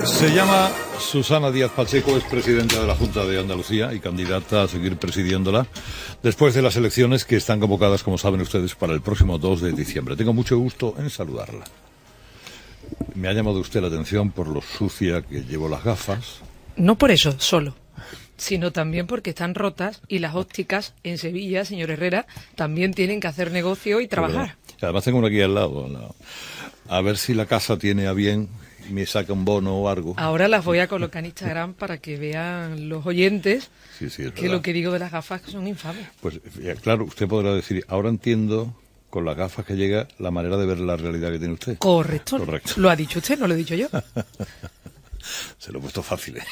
Se llama Susana Díaz Pacheco, es presidenta de la Junta de Andalucía y candidata a seguir presidiéndola después de las elecciones que están convocadas, como saben ustedes, para el próximo 2 de diciembre. Tengo mucho gusto en saludarla. Me ha llamado usted la atención por lo sucia que llevo las gafas. No por eso solo, sino también porque están rotas y las ópticas en Sevilla, señor Herrera, también tienen que hacer negocio y trabajar. Además tengo una aquí al lado. A ver si la casa tiene a bien y me saca un bono o algo. Ahora las voy a colocar en Instagram para que vean los oyentes que lo que digo de las gafas son infames. Pues claro, usted podrá decir, ahora entiendo con las gafas que llega la manera de ver la realidad que tiene usted. Correcto. Lo ha dicho usted, no lo he dicho yo. Se lo he puesto fácil, ¿eh?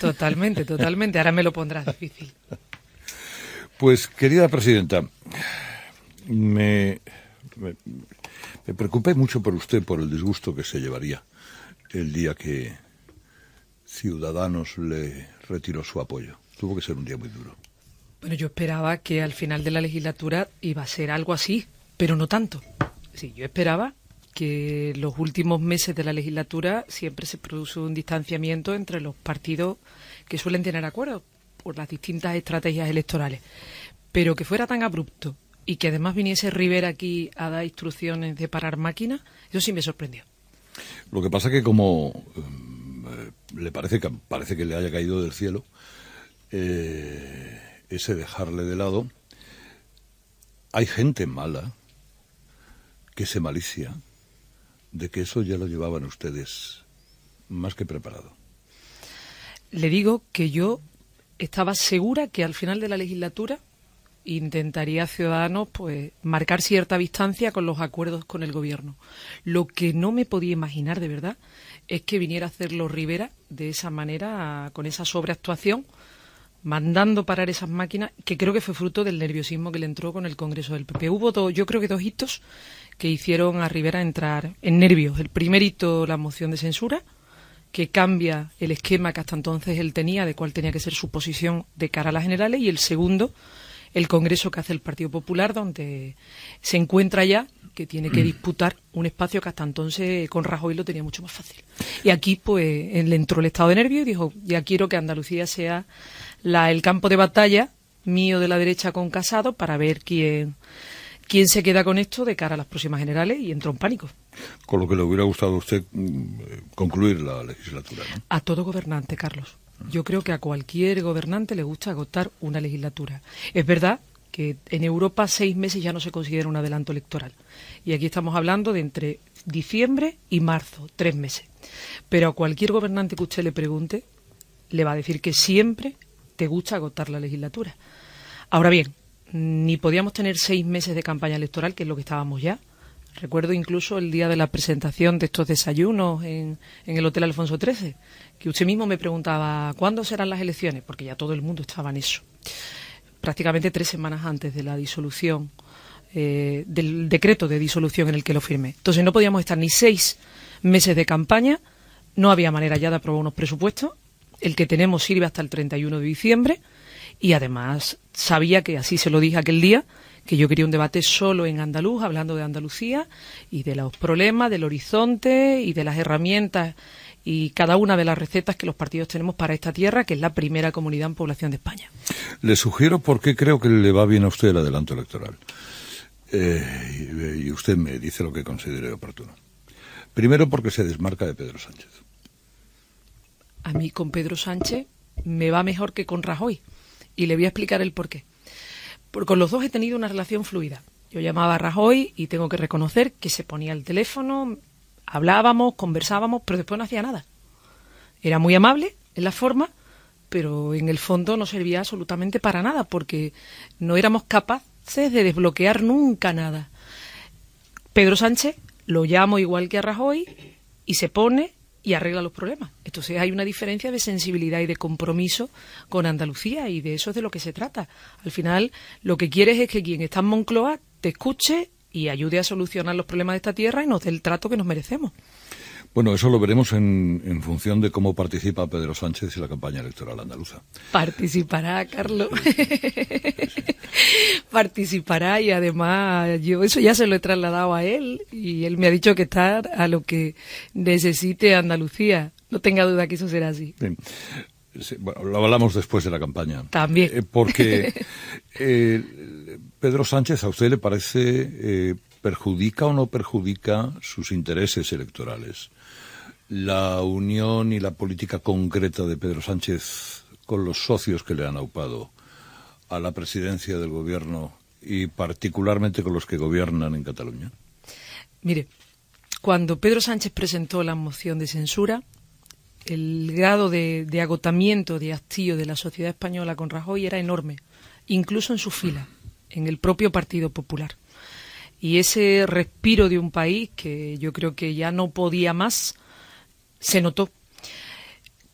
Totalmente, totalmente. Ahora me lo pondrás difícil. Pues, querida presidenta, me preocupé mucho por usted, por el disgusto que se llevaría el día que Ciudadanos le retiró su apoyo. Tuvo que ser un día muy duro. Bueno, yo esperaba que al final de la legislatura iba a ser algo así, pero no tanto. Sí, yo esperaba que los últimos meses de la legislatura siempre se produce un distanciamiento entre los partidos que suelen tener acuerdos por las distintas estrategias electorales. Pero que fuera tan abrupto y que además viniese Rivera aquí a dar instrucciones de parar máquinas, eso sí me sorprendió. Lo que pasa que como le parece que le haya caído del cielo ese dejarle de lado, hay gente mala que se malicia de que eso ya lo llevaban ustedes más que preparado. Le digo que yo estaba segura que al final de la legislatura intentaría Ciudadanos pues marcar cierta distancia con los acuerdos con el gobierno. Lo que no me podía imaginar de verdad es que viniera a hacerlo Rivera de esa manera, con esa sobreactuación, mandando parar esas máquinas, que creo que fue fruto del nerviosismo que le entró con el Congreso del PP. Hubo yo creo que dos hitos que hicieron a Rivera entrar en nervios. El primer hito, la moción de censura, que cambia el esquema que hasta entonces él tenía de cuál tenía que ser su posición de cara a las generales, y el segundo, el Congreso que hace el Partido Popular, donde se encuentra ya que tiene que disputar un espacio que hasta entonces con Rajoy lo tenía mucho más fácil. Y aquí pues le entró el estado de nervio y dijo, ya quiero que Andalucía sea el campo de batalla mío de la derecha con Casado para ver quién se queda con esto de cara a las próximas generales, y entró en pánico. Con lo que le hubiera gustado a usted concluir la legislatura, ¿no? A todo gobernante, Carlos. Yo creo que a cualquier gobernante le gusta agotar una legislatura. Es verdad que en Europa 6 meses ya no se considera un adelanto electoral. Y aquí estamos hablando de entre diciembre y marzo, 3 meses. Pero a cualquier gobernante que usted le pregunte, le va a decir que siempre te gusta agotar la legislatura. Ahora bien, ni podíamos tener 6 meses de campaña electoral, que es lo que estábamos ya. Recuerdo incluso el día de la presentación de estos desayunos en el Hotel Alfonso XIII, que usted mismo me preguntaba ¿cuándo serán las elecciones? Porque ya todo el mundo estaba en eso. Prácticamente 3 semanas antes de la disolución, del decreto de disolución en el que lo firmé. Entonces no podíamos estar ni 6 meses de campaña, no había manera ya de aprobar unos presupuestos, el que tenemos sirve hasta el 31 de diciembre, y además sabía que, así se lo dije aquel día, que yo quería un debate solo en andaluz, hablando de Andalucía y de los problemas, del horizonte y de las herramientas y cada una de las recetas que los partidos tenemos para esta tierra, que es la primera comunidad en población de España. Le sugiero por qué creo que le va bien a usted el adelanto electoral. Y usted me dice lo que considere oportuno. Primero, porque se desmarca de Pedro Sánchez. A mí con Pedro Sánchez me va mejor que con Rajoy. Y le voy a explicar el porqué. Porque con los dos he tenido una relación fluida. Yo llamaba a Rajoy y tengo que reconocer que se ponía el teléfono, hablábamos, conversábamos, pero después no hacía nada. Era muy amable en la forma, pero en el fondo no servía absolutamente para nada, porque no éramos capaces de desbloquear nunca nada. Pedro Sánchez lo llamo igual que a Rajoy y se pone y arregla los problemas. Entonces hay una diferencia de sensibilidad y de compromiso con Andalucía, y de eso es de lo que se trata. Al final lo que quieres es que quien está en Moncloa te escuche y ayude a solucionar los problemas de esta tierra y nos dé el trato que nos merecemos. Bueno, eso lo veremos en función de cómo participa Pedro Sánchez en la campaña electoral andaluza. Participará, Carlos. Participará, y además yo eso ya se lo he trasladado a él y él me ha dicho que está a lo que necesite Andalucía. No tenga duda que eso será así. Bien. Sí, bueno, lo hablamos después de la campaña. También. Porque Pedro Sánchez, ¿a usted le parece perjudica o no perjudica sus intereses electorales la unión y la política concreta de Pedro Sánchez con los socios que le han aupado a la presidencia del gobierno y particularmente con los que gobiernan en Cataluña? Mire, cuando Pedro Sánchez presentó la moción de censura, el grado de agotamiento, de hastío de la sociedad española con Rajoy era enorme, incluso en su fila, en el propio Partido Popular. Y ese respiro de un país que yo creo que ya no podía más, se notó.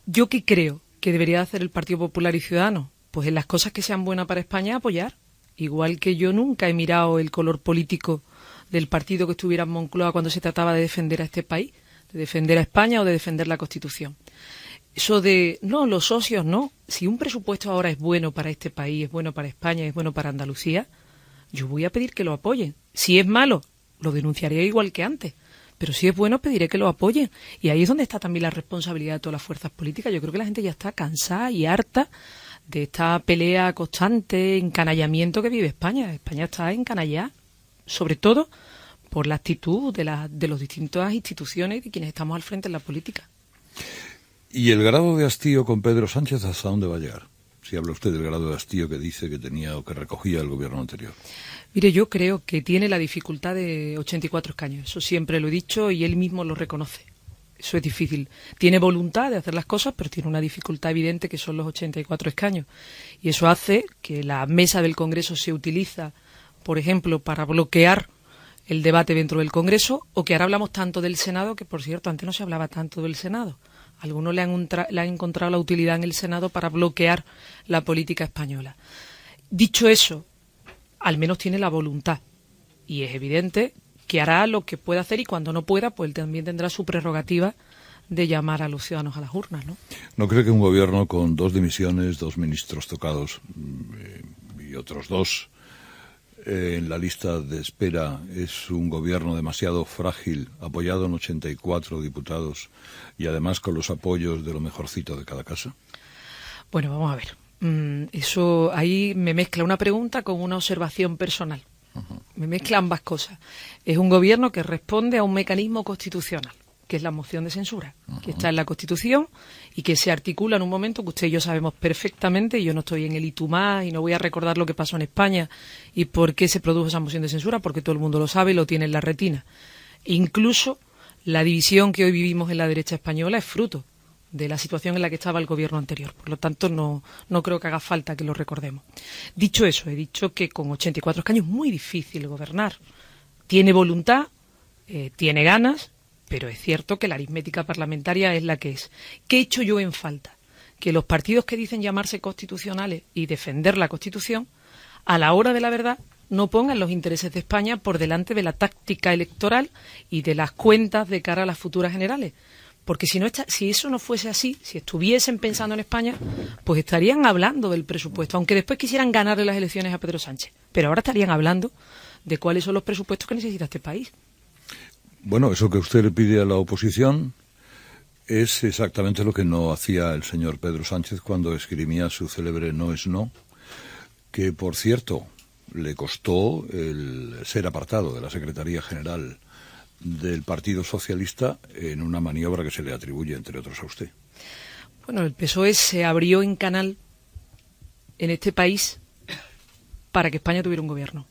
¿Yo qué creo que debería hacer el Partido Popular y Ciudadanos? Pues en las cosas que sean buenas para España, apoyar. Igual que yo nunca he mirado el color político del partido que estuviera en Moncloa cuando se trataba de defender a este país, de defender a España o de defender la Constitución. Eso de, no, los socios no. Si un presupuesto ahora es bueno para este país, es bueno para España, es bueno para Andalucía, yo voy a pedir que lo apoyen. Si es malo, lo denunciaré igual que antes. Pero si es bueno, pediré que lo apoyen. Y ahí es donde está también la responsabilidad de todas las fuerzas políticas. Yo creo que la gente ya está cansada y harta de esta pelea constante, encanallamiento que vive España. España está encanallada, sobre todo por la actitud de las distintas instituciones y de quienes estamos al frente en la política. ¿Y el grado de hastío con Pedro Sánchez hasta dónde va a llegar? Si habla usted del grado de hastío que dice que tenía o que recogía el gobierno anterior. Mire, yo creo que tiene la dificultad de 84 escaños. Eso siempre lo he dicho y él mismo lo reconoce. Eso es difícil. Tiene voluntad de hacer las cosas, pero tiene una dificultad evidente que son los 84 escaños. Y eso hace que la mesa del Congreso se utiliza, por ejemplo, para bloquear el debate dentro del Congreso, o que ahora hablamos tanto del Senado, que por cierto, antes no se hablaba tanto del Senado. Algunos le han encontrado la utilidad en el Senado para bloquear la política española. Dicho eso, al menos tiene la voluntad. Y es evidente que hará lo que pueda hacer y cuando no pueda, pues él también tendrá su prerrogativa de llamar a los ciudadanos a las urnas, ¿no? ¿No cree que un gobierno con 2 dimisiones, 2 ministros tocados y otros 2 en la lista de espera es un gobierno demasiado frágil, apoyado en 84 diputados y además con los apoyos de lo mejorcito de cada casa? Bueno, vamos a ver. Eso ahí me mezcla una pregunta con una observación personal. Me mezcla ambas cosas. Es un gobierno que responde a un mecanismo constitucional, que es la moción de censura, que está en la Constitución y que se articula en un momento que usted y yo sabemos perfectamente, y yo no estoy en el ITUMA y no voy a recordar lo que pasó en España y por qué se produjo esa moción de censura, porque todo el mundo lo sabe y lo tiene en la retina. Incluso la división que hoy vivimos en la derecha española es fruto de la situación en la que estaba el gobierno anterior. Por lo tanto, no creo que haga falta que lo recordemos. Dicho eso, he dicho que con 84 escaños es muy difícil gobernar. Tiene voluntad, tiene ganas, pero es cierto que la aritmética parlamentaria es la que es. ¿Qué he hecho yo en falta? Que los partidos que dicen llamarse constitucionales y defender la Constitución, a la hora de la verdad, no pongan los intereses de España por delante de la táctica electoral y de las cuentas de cara a las futuras generales. Porque si eso no fuese así, si estuviesen pensando en España, pues estarían hablando del presupuesto, aunque después quisieran ganarle las elecciones a Pedro Sánchez. Pero ahora estarían hablando de cuáles son los presupuestos que necesita este país. Bueno, eso que usted le pide a la oposición es exactamente lo que no hacía el señor Pedro Sánchez cuando esgrimía su célebre no es no, que por cierto le costó el ser apartado de la Secretaría General del Partido Socialista en una maniobra que se le atribuye, entre otros, a usted. Bueno, el PSOE se abrió en canal en este país para que España tuviera un gobierno.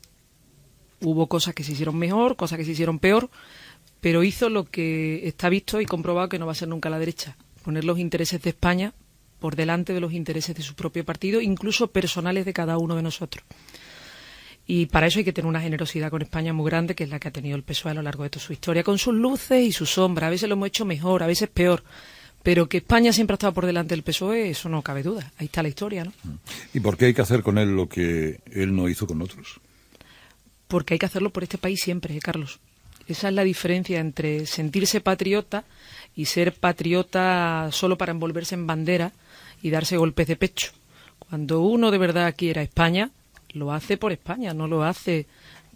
Hubo cosas que se hicieron mejor, cosas que se hicieron peor, pero hizo lo que está visto y comprobado que no va a ser nunca la derecha, poner los intereses de España por delante de los intereses de su propio partido, incluso personales de cada uno de nosotros. Y para eso hay que tener una generosidad con España muy grande, que es la que ha tenido el PSOE a lo largo de toda su historia, con sus luces y sus sombras. A veces lo hemos hecho mejor, a veces peor. Pero que España siempre ha estado por delante del PSOE, eso no cabe duda. Ahí está la historia, ¿no? ¿Y por qué hay que hacer con él lo que él no hizo con otros? Porque hay que hacerlo por este país siempre, Carlos. Esa es la diferencia entre sentirse patriota y ser patriota solo para envolverse en bandera y darse golpes de pecho. Cuando uno de verdad quiere a España, lo hace por España, no lo hace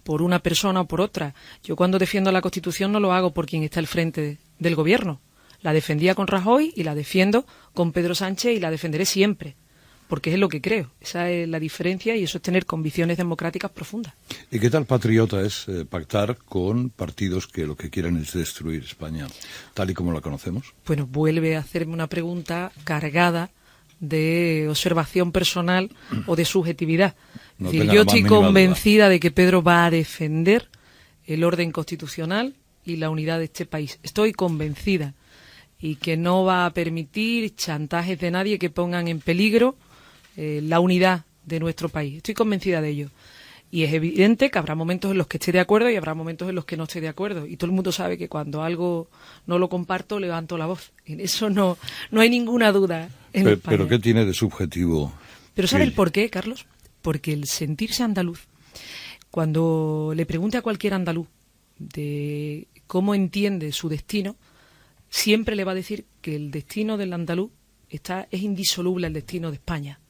por una persona o por otra. Yo cuando defiendo la Constitución no lo hago por quien está al frente del gobierno. La defendía con Rajoy y la defiendo con Pedro Sánchez y la defenderé siempre, porque es lo que creo. Esa es la diferencia y eso es tener convicciones democráticas profundas. ¿Y qué tal patriota es pactar con partidos que lo que quieren es destruir España, tal y como la conocemos? Bueno, vuelve a hacerme una pregunta cargada de observación personal o de subjetividad. No es decir, tenga yo la más estoy mínima convencida de que Pedro va a defender el orden constitucional y la unidad de este país. Estoy convencida. Y que no va a permitir chantajes de nadie que pongan en peligro la unidad de nuestro país. Estoy convencida de ello. Y es evidente que habrá momentos en los que esté de acuerdo y habrá momentos en los que no esté de acuerdo. Y todo el mundo sabe que cuando algo no lo comparto, levanto la voz. En eso no hay ninguna duda en España. ¿Pero qué tiene de subjetivo? ¿Pero sabe el por qué, Carlos? Porque el sentirse andaluz, cuando le pregunte a cualquier andaluz de cómo entiende su destino, siempre le va a decir que el destino del andaluz es indisoluble al destino de España.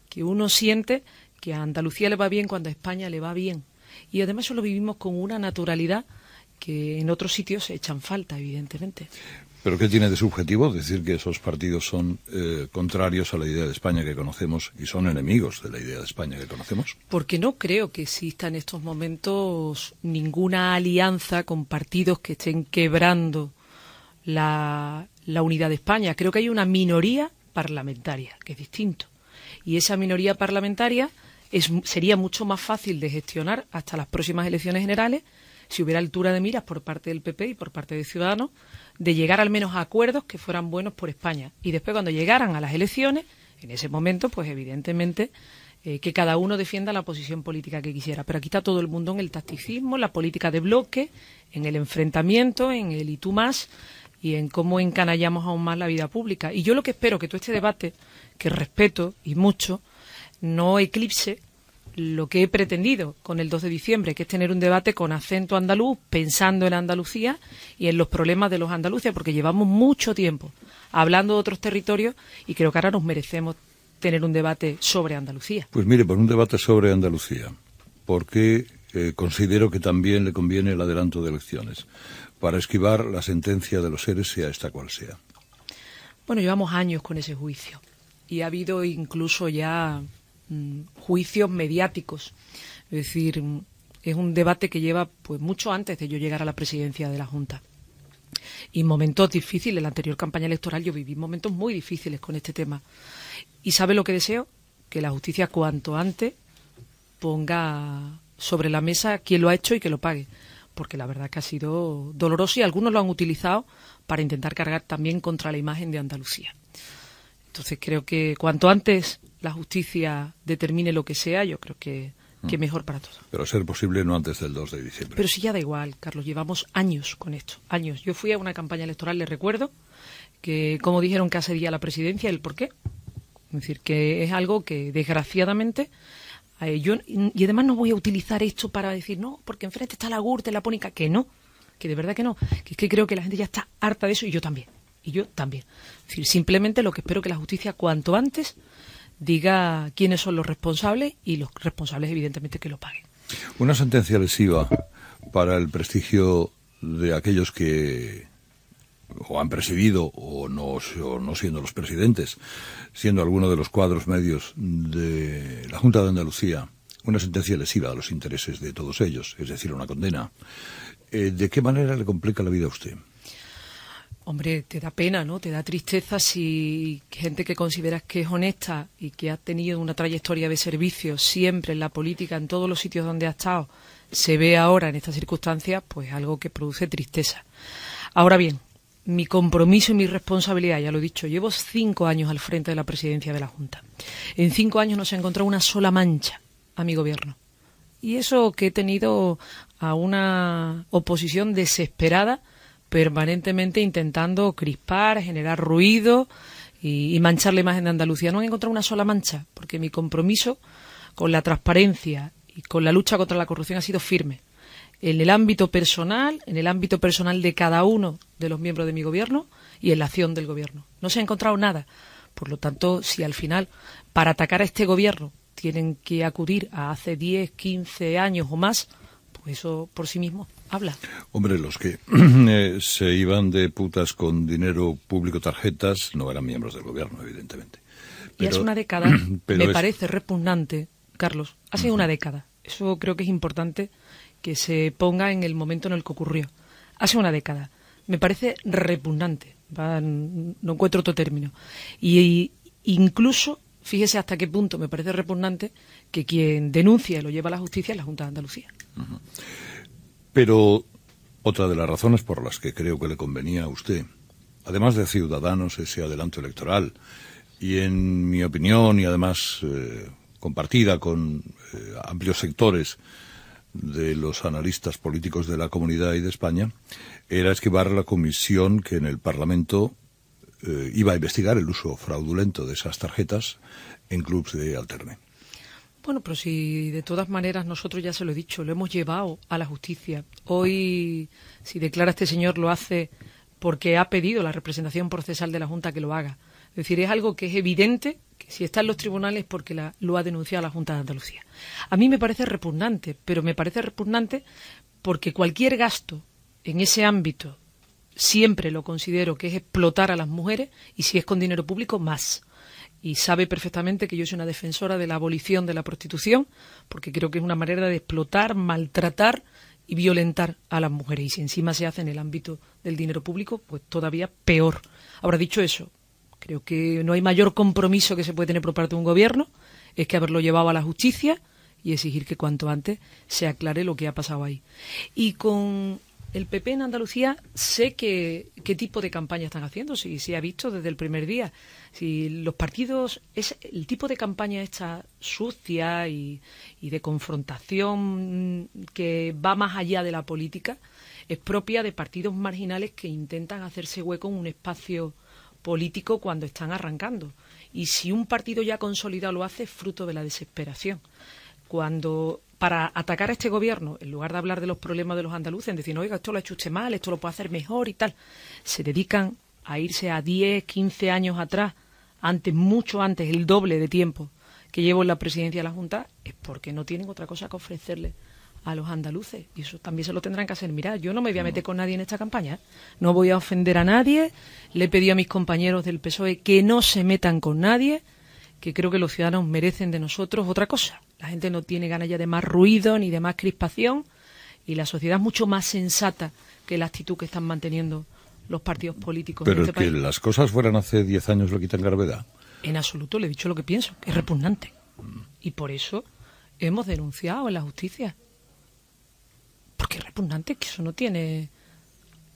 Que uno siente que a Andalucía le va bien cuando a España le va bien. Y además eso lo vivimos con una naturalidad que en otros sitios se echan falta, evidentemente. ¿Pero qué tiene de subjetivo decir que esos partidos son contrarios a la idea de España que conocemos y son enemigos de la idea de España que conocemos? Porque no creo que exista en estos momentos ninguna alianza con partidos que estén quebrando la unidad de España. Creo que hay una minoría parlamentaria, que es distinto. Y esa minoría parlamentaria sería mucho más fácil de gestionar hasta las próximas elecciones generales si hubiera altura de miras por parte del PP y por parte de Ciudadanos de llegar al menos a acuerdos que fueran buenos por España. Y después, cuando llegaran a las elecciones, en ese momento, pues evidentemente que cada uno defienda la posición política que quisiera. Pero aquí está todo el mundo en el tacticismo, en la política de bloque, en el enfrentamiento, en el y tú más, y en cómo encanallamos aún más la vida pública. Y yo lo que espero que todo este debate, que respeto y mucho, no eclipse lo que he pretendido con el 2 de diciembre, que es tener un debate con acento andaluz, pensando en Andalucía y en los problemas de los andaluces, porque llevamos mucho tiempo hablando de otros territorios y creo que ahora nos merecemos tener un debate sobre Andalucía. Pues mire, por un debate sobre Andalucía, porque considero que también le conviene el adelanto de elecciones, para esquivar la sentencia de los seres, sea esta cual sea. Bueno, llevamos años con ese juicio y ha habido incluso ya juicios mediáticos. Es decir, es un debate que lleva pues mucho antes de yo llegar a la presidencia de la Junta. Y momentos difíciles, en la anterior campaña electoral yo viví momentos muy difíciles con este tema. ¿Y sabe lo que deseo? Que la justicia cuanto antes ponga sobre la mesa quién lo ha hecho y que lo pague. Porque la verdad que ha sido doloroso y algunos lo han utilizado para intentar cargar también contra la imagen de Andalucía. Entonces creo que cuanto antes la justicia determine lo que sea, yo creo que mejor para todos. Pero a ser posible no antes del 2 de diciembre. Pero sí, ya da igual, Carlos, llevamos años con esto, años. Yo fui a una campaña electoral, les recuerdo, que como dijeron que accedía a la presidencia, el por qué. Es decir, que es algo que desgraciadamente... y además no voy a utilizar esto para decir, no, porque enfrente está la Gürtel, la Pónica, que no, que de verdad que no, que es que creo que la gente ya está harta de eso y yo también. Es decir, simplemente lo que espero que la justicia cuanto antes diga quiénes son los responsables y los responsables evidentemente que lo paguen. Una sentencia lesiva para el prestigio de aquellos que o han presidido o no siendo los presidentes, siendo alguno de los cuadros medios de la Junta de Andalucía, una sentencia lesiva a los intereses de todos ellos, es decir, una condena. ¿De qué manera le complica la vida a usted? Hombre, te da pena, ¿no? Te da tristeza si gente que consideras que es honesta y que ha tenido una trayectoria de servicio siempre en la política, en todos los sitios donde ha estado, se ve ahora en estas circunstancias, pues algo que produce tristeza. Ahora bien, mi compromiso y mi responsabilidad, ya lo he dicho, llevo 5 años al frente de la presidencia de la Junta. En 5 años no se ha encontrado una sola mancha a mi gobierno. Y eso que he tenido a una oposición desesperada, permanentemente intentando crispar, generar ruido y manchar la imagen de Andalucía. No han encontrado una sola mancha, porque mi compromiso con la transparencia y con la lucha contra la corrupción ha sido firme. En el ámbito personal de cada uno de los miembros de mi gobierno y en la acción del gobierno. No se ha encontrado nada. Por lo tanto, si al final, para atacar a este gobierno, tienen que acudir a hace 10, 15 años o más, pues eso por sí mismo habla. Hombre, los que se iban de putas con dinero público, tarjetas, no eran miembros del gobierno, evidentemente. Y hace una década me parece repugnante, Carlos, hace una década. Eso creo que es importante que se ponga en el momento en el que ocurrió. Hace una década. Me parece repugnante. No encuentro otro término. Y incluso, fíjese hasta qué punto me parece repugnante que quien denuncia y lo lleva a la justicia es la Junta de Andalucía. Pero otra de las razones por las que creo que le convenía a usted, además de Ciudadanos, ese adelanto electoral, y en mi opinión, y además compartida con amplios sectores de los analistas políticos de la Comunidad y de España, era esquivar la comisión que en el Parlamento iba a investigar el uso fraudulento de esas tarjetas en clubs de Alterne. Bueno, pero si de todas maneras nosotros ya se lo he dicho, lo hemos llevado a la justicia. Hoy, si declara este señor, lo hace porque ha pedido la representación procesal de la Junta que lo haga. Es decir, es algo que es evidente, que si está en los tribunales es porque lo ha denunciado la Junta de Andalucía. A mí me parece repugnante, pero me parece repugnante porque cualquier gasto en ese ámbito siempre lo considero que es explotar a las mujeres, y si es con dinero público, más. Y sabe perfectamente que yo soy una defensora de la abolición de la prostitución, porque creo que es una manera de explotar, maltratar y violentar a las mujeres. Y si encima se hace en el ámbito del dinero público, pues todavía peor. Ahora, dicho eso, creo que no hay mayor compromiso que se puede tener por parte de un gobierno, es que haberlo llevado a la justicia y exigir que cuanto antes se aclare lo que ha pasado ahí. Y con el PP en Andalucía sé qué tipo de campaña están haciendo, si se ha visto desde el primer día. Si los partidos, es el tipo de campaña esta sucia y de confrontación que va más allá de la política, es propia de partidos marginales que intentan hacerse hueco en un espacio político cuando están arrancando. Y si un partido ya consolidado lo hace, es fruto de la desesperación. Cuando para atacar a este gobierno, en lugar de hablar de los problemas de los andaluces, decir, oiga, esto lo ha hecho usted mal, esto lo puede hacer mejor y tal, se dedican a irse a 10, 15 años atrás, mucho antes, el doble de tiempo que llevo en la presidencia de la Junta, es porque no tienen otra cosa que ofrecerle a los andaluces. Y eso también se lo tendrán que hacer mirar. Yo no me voy a meter con nadie en esta campaña, no voy a ofender a nadie, le he pedido a mis compañeros del PSOE que no se metan con nadie, que creo que los ciudadanos merecen de nosotros otra cosa. La gente no tiene ganas ya de más ruido ni de más crispación, y la sociedad es mucho más sensata que la actitud que están manteniendo los partidos políticos. Pero en este que país. las cosas fueran hace 10 años lo quitan gravedad. En absoluto, le he dicho lo que pienso, que es repugnante. Y por eso hemos denunciado en la justicia. Porque es repugnante, que eso no tiene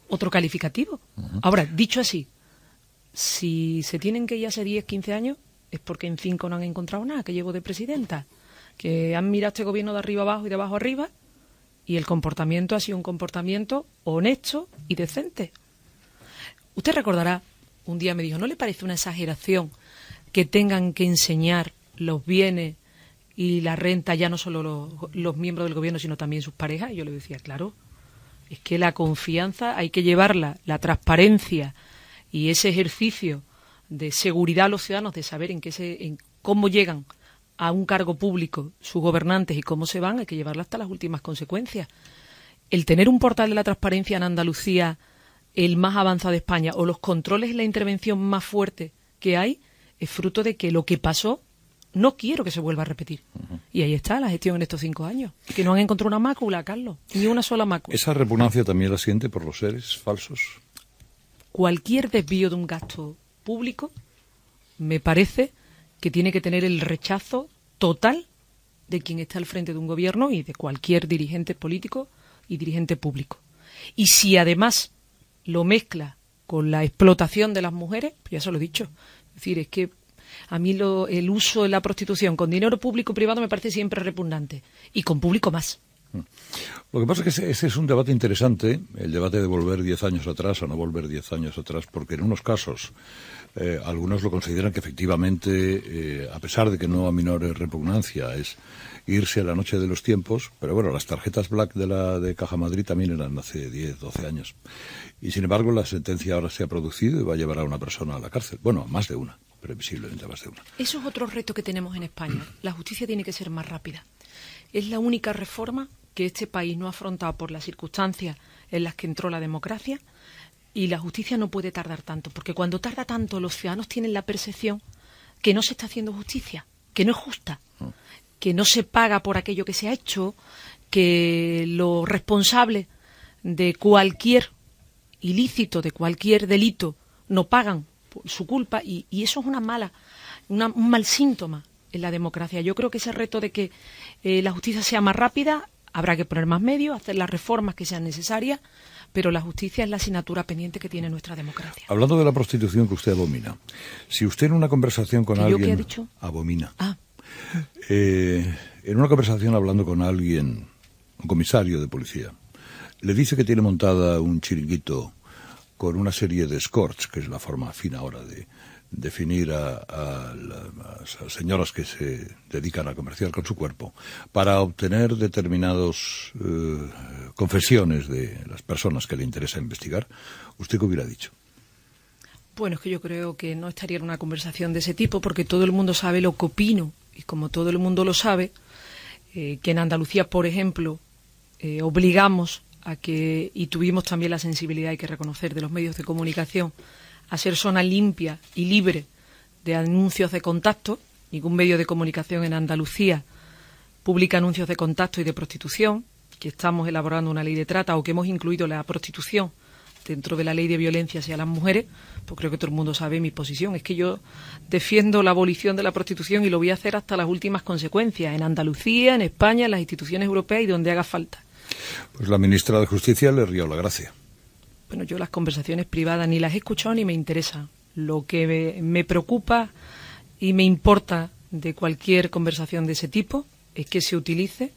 otro calificativo. Ahora, dicho así, si se tienen que ir hace 10, 15 años, es porque en 5 no han encontrado nada, que llevo de presidenta. Que han mirado este gobierno de arriba abajo y de abajo arriba, y el comportamiento ha sido un comportamiento honesto y decente. Usted recordará, un día me dijo, ¿no le parece una exageración que tengan que enseñar los bienes y la renta ya no solo los miembros del gobierno, sino también sus parejas? Y yo le decía, claro, es que la confianza hay que llevarla, la transparencia y ese ejercicio de seguridad a los ciudadanos, de saber en cómo llegan a un cargo público sus gobernantes y cómo se van, hay que llevarla hasta las últimas consecuencias. El tener un portal de la transparencia en Andalucía, el más avanzado de España, o los controles y la intervención más fuerte que hay, es fruto de que lo que pasó no quiero que se vuelva a repetir. Y ahí está la gestión en estos 5 años, que no han encontrado una mácula, Carlos, ni una sola mácula. ¿Esa repugnancia también la siente por los seres falsos? Cualquier desvío de un gasto público me parece que tiene que tener el rechazo total de quien está al frente de un gobierno y de cualquier dirigente político y dirigente público. Y si además lo mezcla con la explotación de las mujeres, pues ya se lo he dicho. Es decir, es que a mí el uso de la prostitución con dinero público y privado me parece siempre repugnante, y con público más. Lo que pasa es que ese es un debate interesante, el debate de volver 10 años atrás o no volver 10 años atrás, porque en unos casos algunos lo consideran que efectivamente, a pesar de que no aminore repugnancia, es irse a la noche de los tiempos, pero bueno, las tarjetas Black de Caja Madrid también eran hace 10, 12 años. Y sin embargo, la sentencia ahora se ha producido y va a llevar a una persona a la cárcel. Bueno, a más de una, previsiblemente más de una. Eso es otro reto que tenemos en España. La justicia tiene que ser más rápida. Es la única reforma que este país no ha afrontado por las circunstancias en las que entró la democracia, y la justicia no puede tardar tanto, porque cuando tarda tanto los ciudadanos tienen la percepción que no se está haciendo justicia, que no es justa, que no se paga por aquello que se ha hecho, que los responsables de cualquier ilícito, de cualquier delito, no pagan por su culpa, y eso es un mal síntoma en la democracia. Yo creo que ese reto de que la justicia sea más rápida, habrá que poner más medios, hacer las reformas que sean necesarias, pero la justicia es la asignatura pendiente que tiene nuestra democracia. Hablando de la prostitución que usted abomina, si usted en una conversación con alguien... ¿Yo qué he dicho? Abomina. En una conversación hablando con alguien, un comisario de policía, le dice que tiene montada un chiringuito con una serie de escorts, que es la forma fina ahora de definir a las señoras que se dedican a comerciar con su cuerpo, para obtener determinadas confesiones de las personas que le interesa investigar, ¿usted qué hubiera dicho? Bueno, es que yo creo que no estaría en una conversación de ese tipo, porque todo el mundo sabe lo que opino, y como todo el mundo lo sabe, que en Andalucía, por ejemplo, obligamos a que, y tuvimos también la sensibilidad, hay que reconocer, de los medios de comunicación, a ser zona limpia y libre de anuncios de contacto. Ningún medio de comunicación en Andalucía publica anuncios de contacto y de prostitución, que estamos elaborando una ley de trata, o que hemos incluido la prostitución dentro de la ley de violencia hacia las mujeres. Pues creo que todo el mundo sabe mi posición. Es que yo defiendo la abolición de la prostitución, y lo voy a hacer hasta las últimas consecuencias, en Andalucía, en España, en las instituciones europeas y donde haga falta. Pues la ministra de Justicia le rió la gracia. Bueno, yo las conversaciones privadas ni las he escuchado ni me interesan. Lo que me preocupa y me importa de cualquier conversación de ese tipo es que se utilice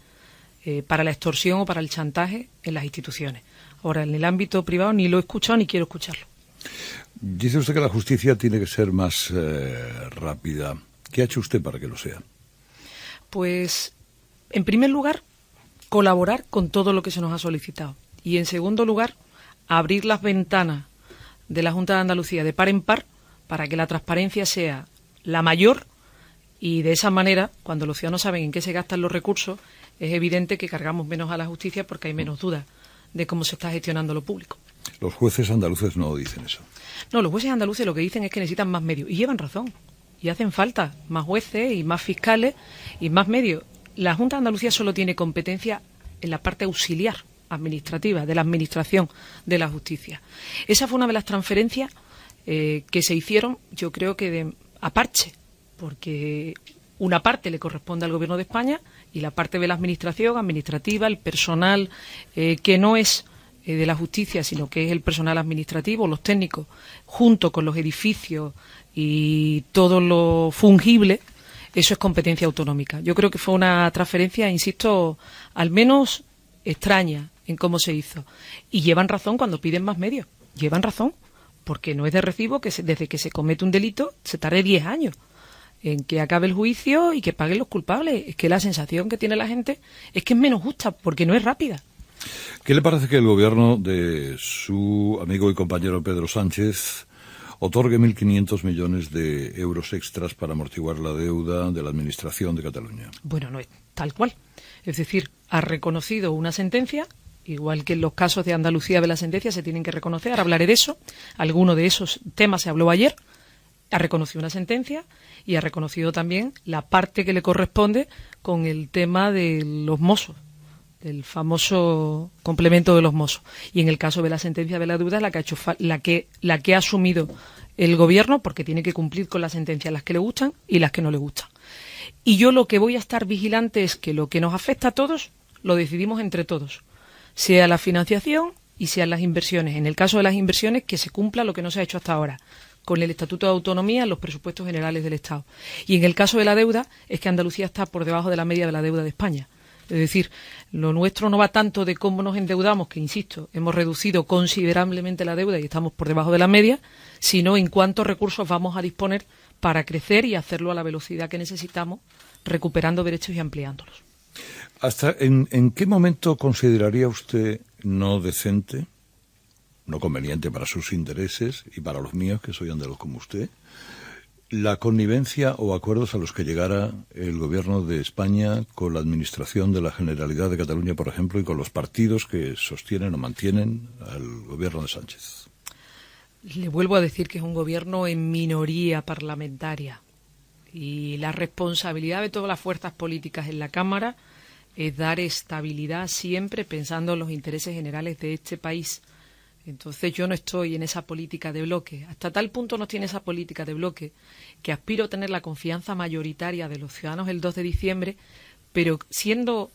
para la extorsión o para el chantaje en las instituciones. Ahora, en el ámbito privado ni lo he escuchado ni quiero escucharlo. Dice usted que la justicia tiene que ser más rápida. ¿Qué ha hecho usted para que lo sea? Pues, en primer lugar, colaborar con todo lo que se nos ha solicitado. Y, en segundo lugar, abrir las ventanas de la Junta de Andalucía de par en par para que la transparencia sea la mayor, y de esa manera, cuando los ciudadanos saben en qué se gastan los recursos, es evidente que cargamos menos a la justicia porque hay menos dudas de cómo se está gestionando lo público. Los jueces andaluces no dicen eso. No, los jueces andaluces lo que dicen es que necesitan más medios, y llevan razón, y hacen falta más jueces y más fiscales y más medios. La Junta de Andalucía solo tiene competencia en la parte auxiliar administrativa de la administración de la justicia. Esa fue una de las transferencias que se hicieron, yo creo que a parche, porque una parte le corresponde al Gobierno de España y la parte de la administración administrativa, el personal que no es de la justicia, sino que es el personal administrativo, los técnicos, junto con los edificios y todo lo fungible, eso es competencia autonómica. Yo creo que fue una transferencia, insisto, al menos extraña en cómo se hizo. Y llevan razón cuando piden más medios. Llevan razón, porque no es de recibo que desde que se comete un delito se tarde 10 años en que acabe el juicio y que paguen los culpables. Es que la sensación que tiene la gente es que es menos justa, porque no es rápida. ¿Qué le parece que el gobierno de su amigo y compañero Pedro Sánchez otorgue 1.500 millones de euros extras para amortiguar la deuda de la Administración de Cataluña? Bueno, no es tal cual. Es decir, ha reconocido una sentencia, igual que en los casos de Andalucía de la sentencia se tienen que reconocer. Ahora hablaré de eso. Alguno de esos temas se habló ayer. Ha reconocido una sentencia y ha reconocido también la parte que le corresponde con el tema de los mozos, del famoso complemento de los mozos. Y en el caso de la sentencia de la deuda, la que ha asumido el Gobierno, porque tiene que cumplir con las sentencias, las que le gustan y las que no le gustan. Y yo lo que voy a estar vigilante es que lo que nos afecta a todos lo decidimos entre todos, sea la financiación y sean las inversiones. En el caso de las inversiones, que se cumpla lo que no se ha hecho hasta ahora, con el Estatuto de Autonomía en los presupuestos generales del Estado. Y en el caso de la deuda, es que Andalucía está por debajo de la media de la deuda de España. Es decir, lo nuestro no va tanto de cómo nos endeudamos, que insisto, hemos reducido considerablemente la deuda y estamos por debajo de la media, sino en cuántos recursos vamos a disponer para crecer y hacerlo a la velocidad que necesitamos, recuperando derechos y ampliándolos. ¿Hasta en qué momento consideraría usted no decente, no conveniente para sus intereses y para los míos, que soy andaluz como usted, la connivencia o acuerdos a los que llegara el Gobierno de España con la Administración de la Generalidad de Cataluña, por ejemplo, y con los partidos que sostienen o mantienen al Gobierno de Sánchez. Le vuelvo a decir que es un Gobierno en minoría parlamentaria y la responsabilidad de todas las fuerzas políticas en la Cámara es dar estabilidad siempre pensando en los intereses generales de este país. Entonces yo no estoy en esa política de bloque. Hasta tal punto no tiene esa política de bloque que aspiro a tener la confianza mayoritaria de los ciudadanos el 2 de diciembre, pero sabiendo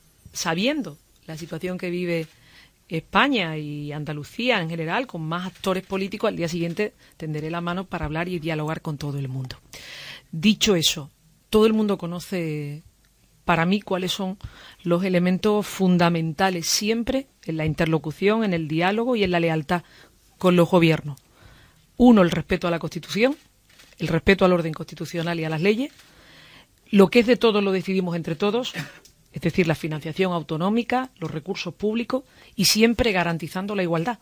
la situación que vive España y Andalucía en general, con más actores políticos, al día siguiente tenderé la mano para hablar y dialogar con todo el mundo. Dicho eso, todo el mundo conoce para mí cuáles son los elementos fundamentales siempre en la interlocución, en el diálogo y en la lealtad con los gobiernos. Uno, el respeto a la Constitución, el respeto al orden constitucional y a las leyes. Lo que es de todos lo decidimos entre todos, es decir, la financiación autonómica, los recursos públicos y siempre garantizando la igualdad.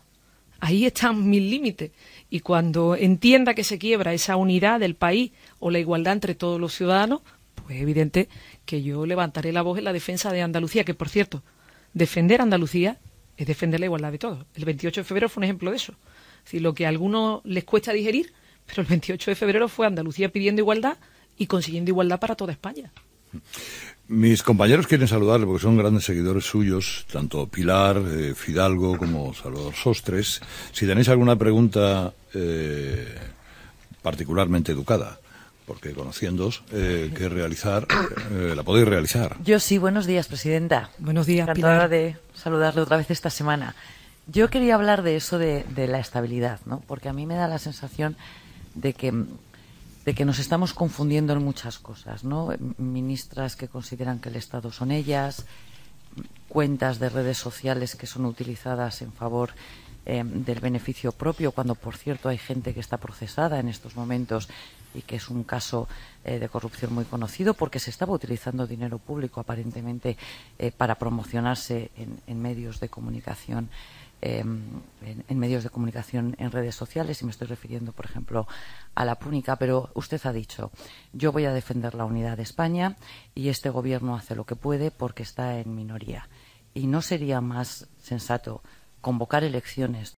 Ahí están mis límites y cuando entienda que se quiebra esa unidad del país o la igualdad entre todos los ciudadanos, pues es evidente que yo levantaré la voz en la defensa de Andalucía, que por cierto, defender Andalucía es defender la igualdad de todos. El 28 de febrero fue un ejemplo de eso. Es decir, lo que a algunos les cuesta digerir, pero el 28 de febrero fue Andalucía pidiendo igualdad y consiguiendo igualdad para toda España. Mis compañeros quieren saludarle porque son grandes seguidores suyos, tanto Pilar, Fidalgo como Salvador Sostres. Si tenéis alguna pregunta particularmente educada, porque conociéndoos, que realizar, la podéis realizar. Yo sí, buenos días, presidenta. Buenos días, Encantada Pilar. de saludarle otra vez esta semana. Yo quería hablar de eso de la estabilidad, ¿no? Porque a mí me da la sensación de que nos estamos confundiendo en muchas cosas, ¿no? Ministras que consideran que el Estado son ellas, cuentas de redes sociales que son utilizadas en favor del beneficio propio, cuando, por cierto, hay gente que está procesada en estos momentos y que es un caso de corrupción muy conocido porque se estaba utilizando dinero público aparentemente para promocionarse en medios de comunicación en medios de comunicación en redes sociales, y me estoy refiriendo, por ejemplo, a la Púnica, pero usted ha dicho, yo voy a defender la unidad de España y este gobierno hace lo que puede porque está en minoría. ¿Y no sería más sensato convocar elecciones